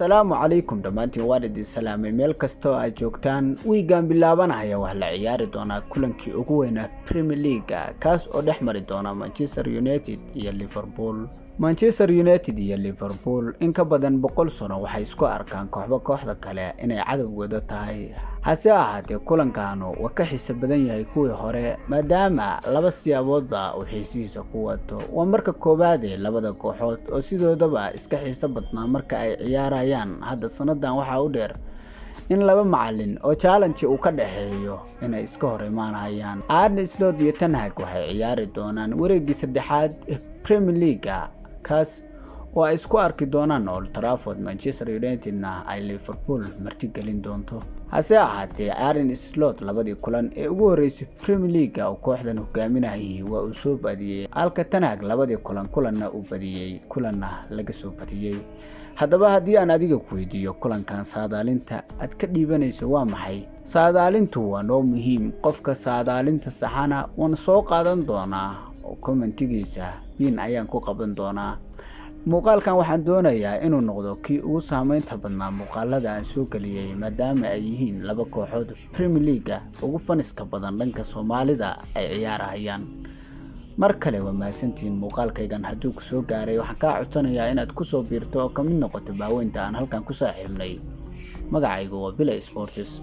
السلام عليكم دمانتي والد السلام ميل كستو ay joogtaan wiigan bilaabanaya wax la ciyaari doona kulankii ugu weynaa Premier League kaas oo dhexmari doona Manchester United iyo Liverpool. Manchester United iyo Liverpool in ka badan 100 sano waxay isku arkaan kooxda kale inay cadawgooda tahay. hase ahaatee kulankaanu waa ka xiiso badan yahay kuwii hore maadaama laba siyaaboodba uu xiisiisa ku wato. waa marka koobaad ee labada kooxood oo sidoodaba iska xiiso badnaa marka ay ciyaarayaan. hadda sanadan waxa u dheer in laba macallin oo challenge uu ka dhaxeeyo inay iska hor imaanayaan. Arne Slot iyo Ten Hag waxay ciyaari doonaan wareegii saddexaad ee Premier League kaas oo ay isku arki doonaan Old Trafford. Manchester United-na ay Liverpool martigelin doonto. hase ahaatee Arne Slot labadii kulan ee ugu horeysay Premier League oo kooxdan hogaaminayay waa uu soo badiyay, halka Ten Hag labadii kulanna uu badiyay, kulanna laga soo badiyay. haddaba haddii aan adiga ku weydiiyo kulankan saadaalinta aad ka dhiibanayso waa maxay? saadaalintu waa noo muhiim. qofka saadaalinta saxana waan soo qaadan doonaa oo commentigiisa in ayaan ku qaban doonaa. muuqaalkan waxaan doonayaa inuu noqdo kii ugu saameynta badnaa muuqaalada aan soo galiyay maadaama ay yihiin laba kooxood Premier League ugu faniska badan dhanka Soomaalida ay ciyaarayaan. mar kale waa mahadsantiin. muuqaalkaygan hadduu ku soo gaaray waxaan ka codsanayaa inaad ku soo biirto oo ka mid noqoto baaweynta aan halkan ku saaxiibnay. magacaygu waa Bila Sports.